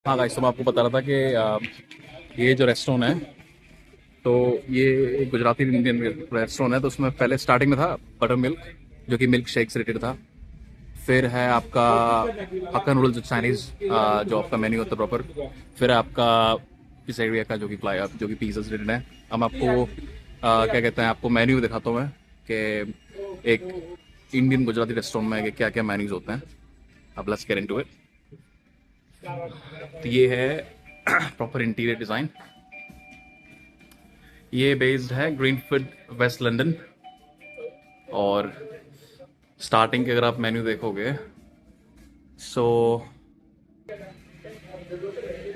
हाँ गाइस, तो मैं आपको बता रहा था कि ये जो रेस्टोरेंट है, तो ये एक गुजराती इंडियन रेस्टोरेंट है। तो उसमें पहले स्टार्टिंग में था बटर मिल्क, जो कि मिल्क शेक से रिलेटेड था। फिर है आपका हक्का नूडल्स, जो चाइनीज़ जो आपका मेन्यू होता है प्रॉपर। फिर है आपका पिज़्ज़ेरिया का, जो कि पिज़्ज़ा से रिलेटेड है। अब मैं आपको क्या कहते हैं, आपको मेन्यू दिखाता हूँ मैं कि एक इंडियन गुजराती रेस्टोरेंट में क्या क्या मेन्यूज होते हैं। अब लेट्स गेट इनटू इट। तो ये है प्रॉपर इंटीरियर डिज़ाइन। ये बेस्ड है ग्रीनफील्ड, वेस्ट लंदन। और स्टार्टिंग के अगर आप मेन्यू देखोगे, सो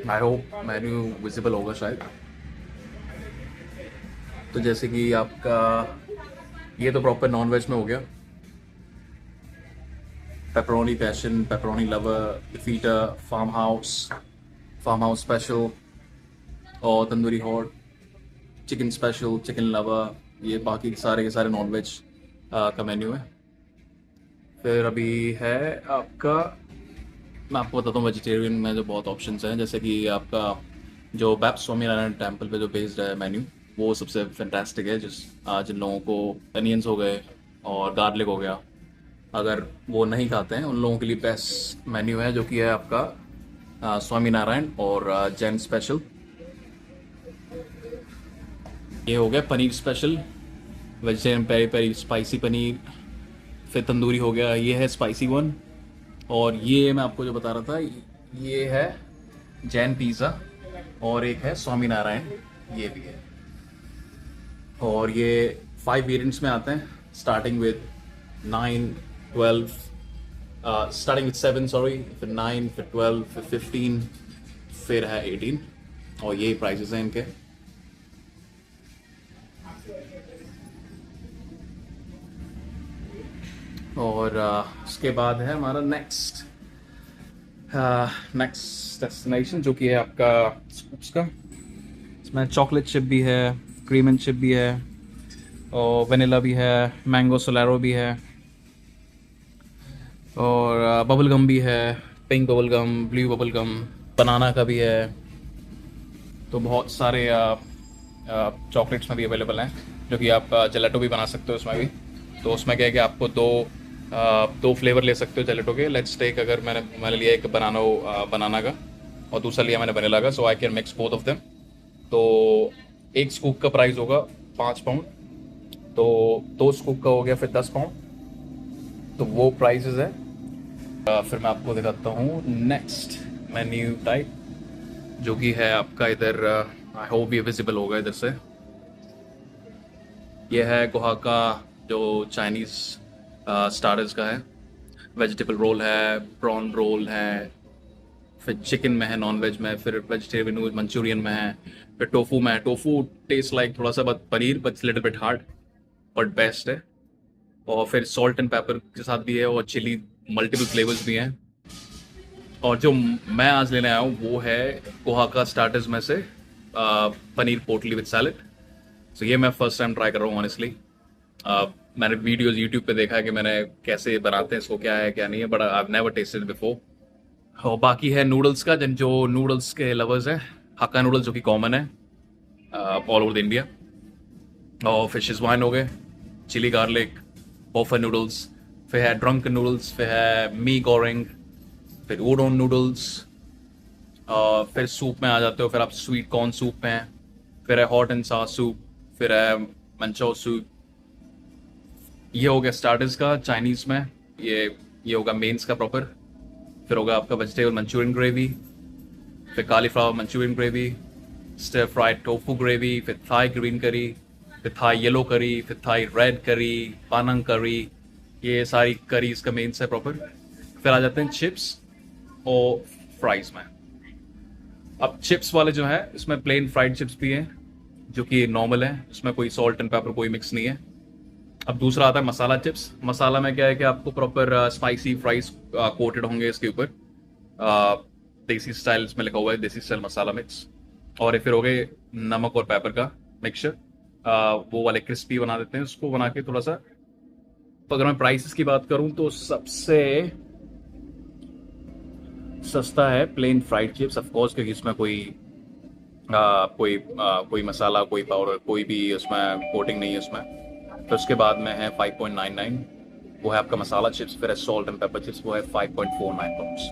आई होप मेन्यू विजिबल होगा शायद। तो जैसे कि आपका ये तो प्रॉपर नॉन वेज में हो गया। Pepperoni passion, pepperoni lover, feta, farmhouse special, और tandoori hot, chicken special, chicken lover. ये बाकी सारे के सारे नॉन वेज का मेन्यू है। फिर अभी है आपका, मैं आपको बताता हूँ वेजिटेरियन में जो बहुत ऑप्शंस हैं। जैसे कि आपका जो बैप स्वामीनारायण टेम्पल पे जो बेस्ड है मेन्यू, वो सबसे फैंटास्टिक है। जिन लोगों को अनियंस हो गए और गार्लिक हो गया, अगर वो नहीं खाते हैं, उन लोगों के लिए बेस्ट मेन्यू है, जो कि है आपका स्वामीनारायण और जैन स्पेशल। ये हो गया paneer special, vegetarian peri peri spicy paneer. फिर तंदूरी हो गया, ये है स्पाइसी वन। और ये मैं आपको जो बता रहा था, ये है जैन पिज़्ज़ा। और एक है स्वामीनारायण, ये भी है। और ये 5 वेरिएंट्स में आते हैं, starting with 9, 12, starting with 7 sorry, फिर 9, फिर 12, फिर 15, फिर है 18। और यही प्राइसेस हैं इनके। और उसके बाद है हमारा नेक्स्ट डेस्टिनेशन, जो कि है आपका स्कूप्स का। इसमें चॉकलेट चिप भी है, क्रीम एंड चिप भी है, और वनीला भी है, मैंगो सोलारो भी है, और बबल गम भी है, pink bubble gum, blue bubble gum, banana का भी है। तो बहुत सारे चॉकलेट्स में भी अवेलेबल हैं, जो कि आप जेलेटो भी बना सकते हो उसमें भी। तो उसमें क्या है कि आपको दो फ्लेवर ले सकते हो जेलेटो के। लेट्स टेक, अगर मैंने लिया एक बनाना का, और दूसरा लिया मैंने वनीला का, so I can mix both of them. तो एक स्कूप का प्राइस होगा 5 पाउंड, तो 2 स्कूप का हो गया फिर 10 पाउंड। तो वो प्राइसेस है। फिर मैं आपको दिखाता हूँ नेक्स्ट मेन्यू टाइप, जो कि है आपका इधर। आई होप ये विजिबल होगा इधर से। ये है गोहा का, जो चाइनीज़ स्टार्टर्स का है। वेजिटेबल रोल है, प्रॉन रोल है, फिर चिकन में है, नॉन वेज में, फिर वेजिटेरियन मंचूरियन में है, फिर टोफू में है। टोफू टेस्ट लाइक थोड़ा सा but paneer, but little bit hard, but best है। और फिर सॉल्ट एंड पेपर के साथ भी है, और चिली, मल्टीपल फ्लेवर्स भी हैं। और जो मैं आज लेने आया हूँ, वो है ओहाका स्टार्टर्स में से पनीर पोटली विद सैलेड। सो ये मैं फर्स्ट टाइम ट्राई कर रहा हूँ ऑनेस्टली। मैंने वीडियोस यूट्यूब पे देखा है कि मैंने कैसे बनाते हैं इसको, क्या है क्या नहीं है, but I have never tested before. और बाकी है नूडल्स का, जिन जो नूडल्स के लवर्स हैं, हक्का नूडल्स जो कि कॉमन है ऑल ओवर द इंडिया। और फिर शेजवान हो गए, चिली गार्लिक, पोफा नूडल्स, फिर है ड्रंक नूडल्स, फिर है मी गोरेंग, फिर उडोन नूडल्स। फिर सूप में आ जाते हो, फिर आप स्वीट कॉर्न सूप में हैं, फिर है हॉट एंड सॉस सूप, फिर है मंचो सूप। ये हो गया स्टार्टर्स का चाइनीज़ में। ये होगा मेंस का प्रॉपर। फिर होगा आपका वेजिटेबल मंचूरियन ग्रेवी, फिर cauliflower Manchurian gravy, stir fried tofu gravy, फिर थाई ग्रीन करी, फिर थाई येलो करी, फिर थाई रेड करी, पानंग करी। ये सारी करीज का मेंस है प्रॉपर। फिर आ जाते हैं चिप्स और फ्राइज में। अब चिप्स वाले जो है, इसमें प्लेन फ्राइड चिप्स भी हैं, जो कि नॉर्मल है, इसमें कोई सॉल्ट एंड पेपर कोई मिक्स नहीं है। अब दूसरा आता है मसाला चिप्स। मसाला में क्या है कि आपको प्रॉपर स्पाइसी फ्राइज कोटेड होंगे इसके ऊपर। देसी स्टाइल इसमें लिखा हुआ है, देसी स्टाइल मसाला मिक्स। और ये फिर हो गए नमक और पेपर का मिक्सचर। वो वाले क्रिस्पी बना देते हैं उसको, बना के थोड़ा सा। तो अगर मैं प्राइसेस की बात करूं, तो सबसे सस्ता है plain fried chips of course, क्योंकि इसमें कोई मसाला, कोई पाउडर, कोई भी उसमें कोटिंग नहीं है उसमें। फिर उसके बाद में है 5.99, वो है आपका मसाला चिप्स। फिर है सॉल्ट एंड पेपर चिप्स, वो है 5.49 पाउंड्स।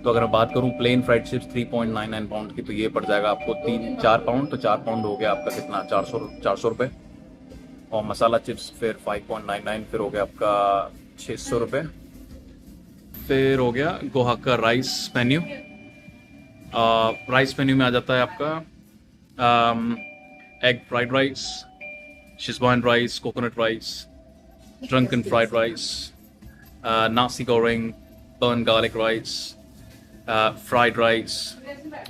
तो अगर मैं बात करूं प्लेन फ्राइड चिप्स 3.99 पाउंड की, तो ये पड़ जाएगा आपको 4 पाउंड। तो 4 पाउंड हो गया आपका कितना, 400 रुपये। और मसाला चिप्स फिर 5.99, फिर हो गया आपका 600 रुपये। फिर हो गया गोहा का राइस मेन्यू। राइस मेन्यू में आ जाता है आपका egg fried rice, Schezwan rice, coconut rice, drunken fried rice, nasi goreng, burn garlic rice, fried rice.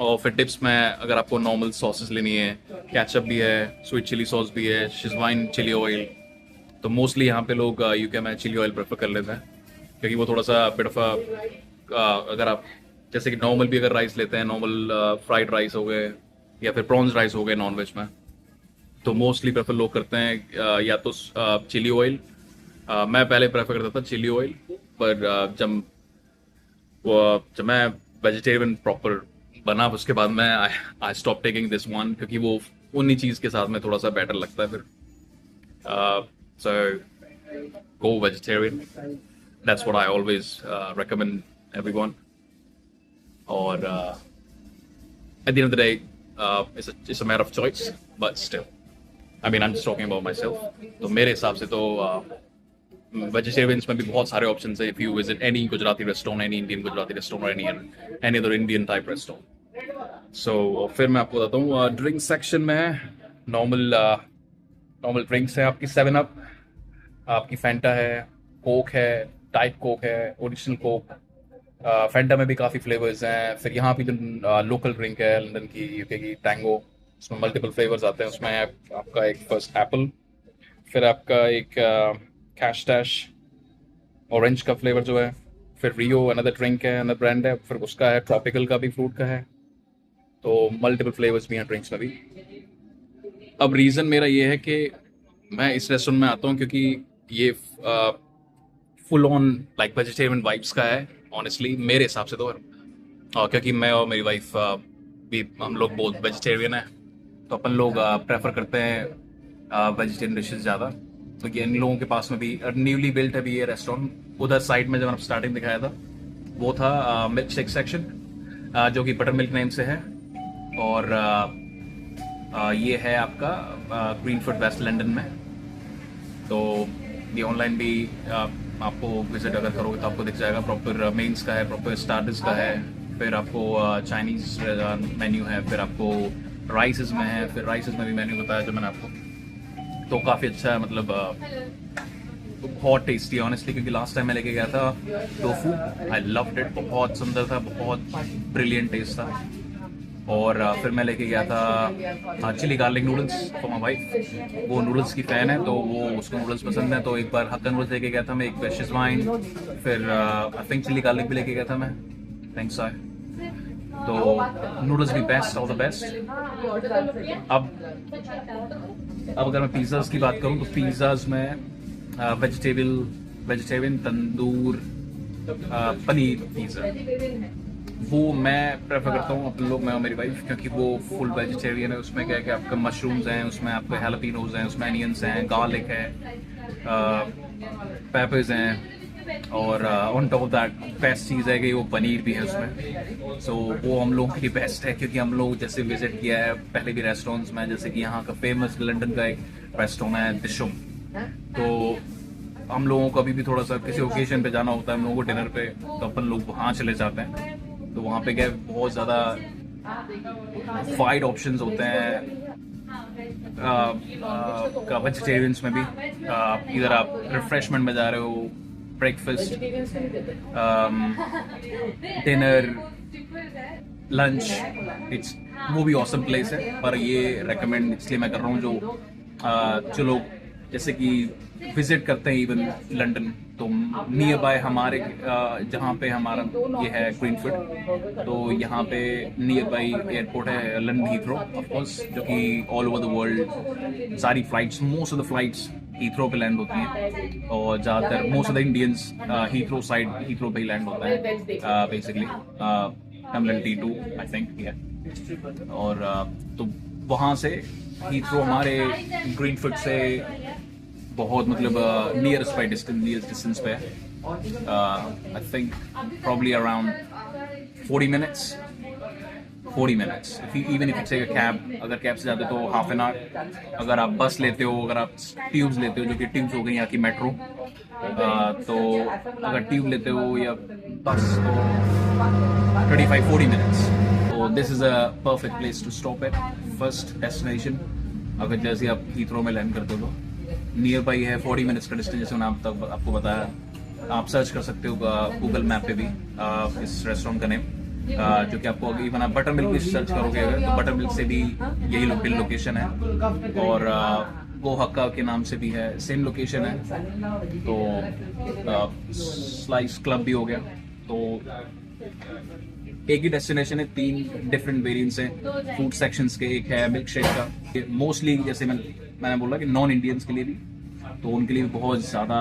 और फिर डिप्स में अगर आपको नॉर्मल सॉसेस लेनी है, केचप भी है, स्वीट चिली सॉस भी है, शेजवान चिली ऑयल। तो मोस्टली यहाँ पे लोग यूके में चिली ऑयल प्रेफर कर लेते हैं, क्योंकि वो थोड़ा सा बिट ऑफ अगर आप जैसे कि नॉर्मल भी अगर राइस लेते हैं, नॉर्मल फ्राइड राइस हो गए या फिर प्रॉन्स राइस हो गए नॉनवेज में, तो मोस्टली प्रेफर लोग करते हैं या तो चिली ऑयल। मैं पहले प्रेफर करता था चिली ऑयल, पर जब मैं वेजिटेरियन प्रॉपर बना उसके बाद मैं I stop taking this one, क्योंकि वो उन्हीं चीज़ के साथ में थोड़ा सा बेटर लगता है फिर। So go vegetarian, that's what I always recommend everyone. Or at the end of the day, it's a matter of choice, but still, I mean, I'm just talking about myself. तो मेरे हिसाब से तो vegetarians में भी बहुत सारे options है। If you visit any Gujarati restaurant, any Indian Gujarati restaurant, any other Indian type restaurant. So फिर मैं आपको बताता हूँ ड्रिंक सेक्शन में नॉर्मल ड्रिंक्स है आपकी 7 अप, आपकी फैंटा है, कोक है, डाइट कोक है, ओरिजिनल कोक। फैंटा में भी काफ़ी फ्लेवर्स हैं। फिर यहाँ पे जो लोकल ड्रिंक है लंदन की, यूके की, टैंगो, उसमें मल्टीपल फ्लेवर्स आते हैं। उसमें आपका एक फर्स्ट एप्पल, फिर आपका एक कैश डैश ऑरेंज का फ्लेवर जो है, फिर रियो अनदर ड्रिंक है, अनदर ब्रांड है, फिर उसका है ट्रॉपिकल का भी, फ्रूट का है। तो मल्टीपल फ्लेवर्स भी हैं ड्रिंक्स में भी। अब रीज़न मेरा ये है कि मैं इस रेस्टोरेंट में आता हूँ क्योंकि ये full on like vegetarian vibes का है ऑनेस्टली मेरे हिसाब से तो। क्योंकि मैं और मेरी वाइफ भी, हम लोग बहुत वेजिटेरियन है, तो अपन लोग प्रेफर करते हैं वेजिटेरियन डिशेस ज़्यादा। तो ये इन लोगों के पास में भी न्यूली बिल्ट है भी ये रेस्टोरेंट। उधर साइड में जब मैंने स्टार्टिंग दिखाया था वो था मिल्क शेक सेक्शन, जो कि बटर मिल्क नेम से है। और ये है आपका ग्रीनफील्ड वेस्ट लंदन में। तो ये ऑनलाइन भी आपको विजिट अगर करोगे तो आपको दिख जाएगा। प्रॉपर मेन्स का है, प्रॉपर स्टार्टर्स का है, फिर आपको चाइनीज़ मेन्यू है, फिर आपको राइसेस में है, फिर राइसेस में भी मेन्यू बताया जो मैंने आपको। तो काफ़ी अच्छा है, मतलब बहुत टेस्टी है ऑनेस्टली। क्योंकि लास्ट टाइम मैं लेके गया था टोफू, आई लव्ड इट, बहुत सुंदर था, बहुत ब्रिलियंट टेस्ट था। और फिर मैं लेके गया था chilli garlic noodles for my wife. वो नूडल्स की फ़ैन है, तो वो उसको नूडल्स पसंद है। तो एक बार हक्का नूडल्स लेके गया था मैं, एक बार शेजवान, फिर आई थिंक चिली गार्लिक भी लेके गया था मैं, थैंक्स आई। तो नूडल्स भी बेस्ट, ऑल द बेस्ट। अब अगर मैं पिज़्ज़ाज़ की बात करूँ तो पिज़्ज़ाज़ में वेजिटेरियन तंदूर पनीर पिज़्ज़ा वो मैं प्रेफर करता हूँ अपन लोग, मैं और मेरी वाइफ, क्योंकि वो फुल वेजिटेरियन है। उसमें क्या है कि आपका मशरूम्स हैं, उसमें आपके हैलापिनोज हैं, उसमें अनियंस हैं, गार्लिक है, पेपर्स हैं, और on top of that best चीज़ है कि वो पनीर भी है उसमें। सो वो हम लोगों के लिए बेस्ट है, क्योंकि हम लोग जैसे विजिट किया है पहले भी रेस्टोरेंट्स में, जैसे कि यहाँ का फेमस लंदन का एक रेस्टोरेंट है दिशुम। तो हम लोगों को अभी भी थोड़ा सा किसी ओकेजन पे जाना होता है हम लोगों को डिनर पे, तो अपन लोग वहाँ चले जाते हैं। तो वहाँ पे क्या बहुत ज़्यादा वाइड ऑप्शंस होते हैं वेजिटेरियंस में भी। इधर आप रिफ्रेशमेंट में जा रहे हो, ब्रेकफास्ट, डिनर, लंच, इट्स वो भी ऑसम प्लेस है। पर ये रेकमेंड इसलिए मैं कर रहा हूँ जो लोग जैसे कि विजिट करते हैं इवन लंदन, तो नियर बाय हमारे जहाँ पे हमारा ये है ग्रीनफील्ड, तो यहाँ पे नियर बाय एयरपोर्ट है लंदन हीथ्रो ऑफ कोर्स, जो कि ऑल ओवर द वर्ल्ड सारी flights, most of the flights Heathrow पे लैंड होती हैं, और ज़्यादातर most of the Indians Heathrow side, Heathrow पे ही लैंड होता है basically, terminal T2 I think. और तो वहाँ से हीथ्रो हमारे ग्रीनफील्ड से बहुत मतलब nearest by distance, nearest distance पे है। I think probably around 40 minutes, 40 minutes. Even if you take a cab, अगर कैब से जाते हो तो हाफ एन आवर, अगर आप बस लेते हो, अगर आप ट्यूब्स लेते हो, जो कि ट्यूब्स हो गई यहाँ की मेट्रो, तो अगर ट्यूब लेते हो या बस तो 35-40 मिनट्स। तो this is a perfect place to stop at first destination. अगर जैसे आप हीथ्रो में लैंड करते हो तो नियर बाई है 40 मिनट्स का डिस्टेंस, जैसे मैंने तक आपको बताया। आप सर्च कर सकते हो गूगल मैप पे भी इस रेस्टोरेंट का नेम, जो कि आपको इवन आप बटर मिल्क भी सर्च करोगे अगर, तो बटर मिल्क से भी यही लोकेशन है, और गो हक्का के नाम से भी है, सेम लोकेशन है। तो स्लाइस क्लब भी हो गया। तो एक ही डेस्टिनेशन है, 3 डिफरेंट वेरिएंट्स हैं फूड सेक्शंस के। एक है मिल्क शेक का, मोस्टली जैसे मैंने बोला कि नॉन इंडियंस के लिए भी, तो उनके लिए भी बहुत ज़्यादा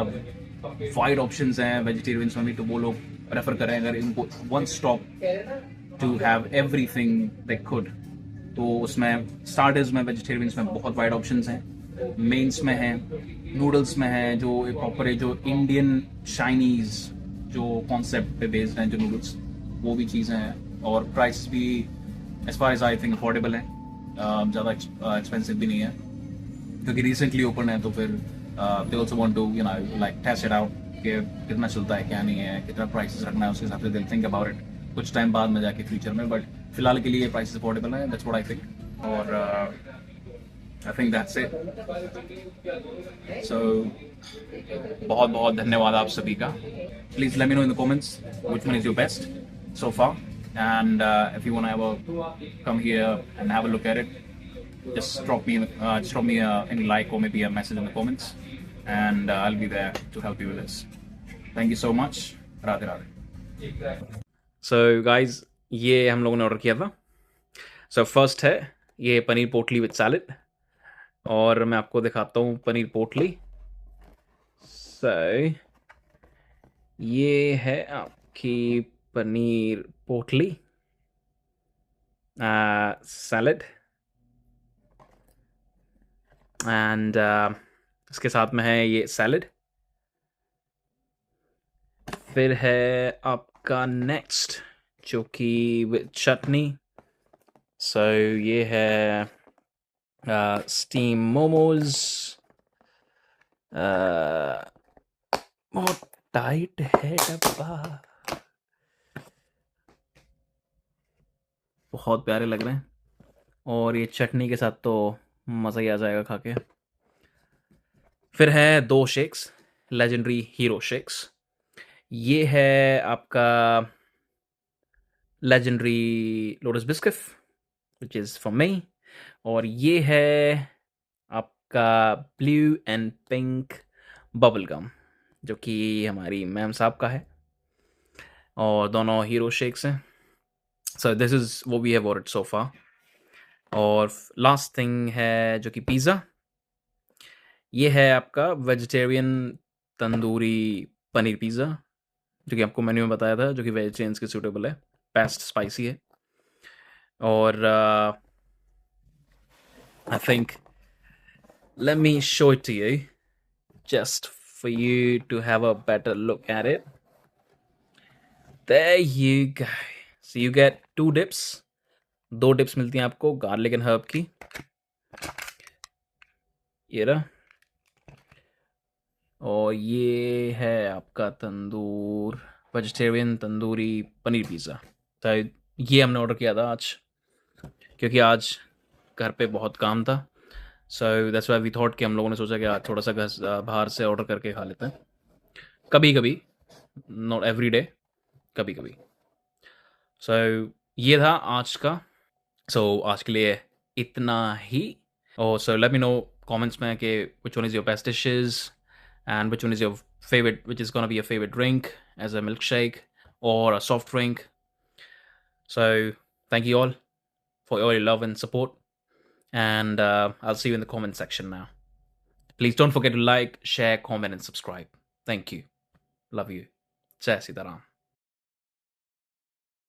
वाइड ऑप्शंस हैं वेजिटेरियंस में भी, तो वो लोग प्रेफर करें अगर इनको one stop to have everything they could. तो उसमें स्टार्टर्स में वेजिटेरियंस में बहुत वाइड ऑप्शंस हैं, मेन्स में है, नूडल्स में है, जो प्रॉपर है, जो इंडियन चाइनीज जो कॉन्सेप्ट पे बेस्ड हैं जो नूडल्स, वो भी चीज़ें हैं। और प्राइस भी as far as I think affordable है, ज़्यादा एक्सपेंसिव भी नहीं है, क्योंकि रिसेंटली ओपन है। तो फिर they also want to like taste it out कि कितना चलता है, क्या नहीं है, कितना प्राइसेस रखना है, उसके हिसाब से दिल थिंक अबाउट इट कुछ टाइम बाद में जाके फ्यूचर में। बट फिलहाल के लिए प्राइसेस अफोर्डेबल है, दैट्स व्हाट आई थिंक। और आई थिंक दैट्स इट। सो बहुत बहुत धन्यवाद आप सभी का। Please let me know in the comments which one is your best so far, and if you want to ever come here and have a look at it, just drop me any like or maybe a message in the comments, and I'll be there to help you with this. Thank you so much. Radhe Radhe. So guys, ये हम लोगों ने order किया था। So first है ये पनीर पोटली with salad, और मैं आपको दिखाता हूँ पनीर पोटली। So ये है आपकी पनीर पोटली सैलड, एंड इसके साथ में है ये सैलड। फिर है आपका नेक्स्ट जो कि विद चटनी। सो ये है स्टीम मोमोज। बहुत टाइट है डब्बा, बहुत प्यारे लग रहे हैं, और ये चटनी के साथ तो मज़ा ही आ जाएगा खा के। फिर है 2 शेक्स, लेजेंडरी हीरो शेक्स। ये है आपका legendary lotus biscuit which is for me, और ये है आपका blue and pink bubble gum जो कि हमारी मैम साहब का है, और दोनों हीरो शेक्स हैं। सो दिस इज़ वो वी हैव ऑर्डर्ड सो फार। और लास्ट थिंग है जो कि पिज़्ज़ा। ये है आपका वेजिटेरियन तंदूरी पनीर पिज़्ज़ा, जो कि आपको मेन्यू में बताया था, जो कि वेजिटेरियंस के सूटेबल है, पेस्ट स्पाइसी है। और I think let me show it to you just for you to have a better look at it. There you go. So you get 2 dips. 2 dips मिलती हैं आपको गार्लिक एंड हर्ब की। ये रहा, और ये है आपका तंदूर वेजिटेरियन तंदूरी पनीर पिज़्ज़ा। तो ये हमने ऑर्डर किया था आज, क्योंकि आज घर पे बहुत काम था। So that's why we thought कि हम लोगों ने सोचा कि आज थोड़ा सा बाहर से ऑर्डर करके खा लेते हैं, कभी कभी, नॉट एवरी डे, कभी कभी। सो ये था आज का। सो आज के लिए इतना ही। और so let me know comments में कि which one is your best dishes and which one is your favorite, which is going to be your favorite drink as a milkshake or a soft drink. So thank you all for all your love and support, and I'll see you in the comment section now. Please don't forget to like, share, comment, and subscribe. Thank you. Love you. Jai Sitaram.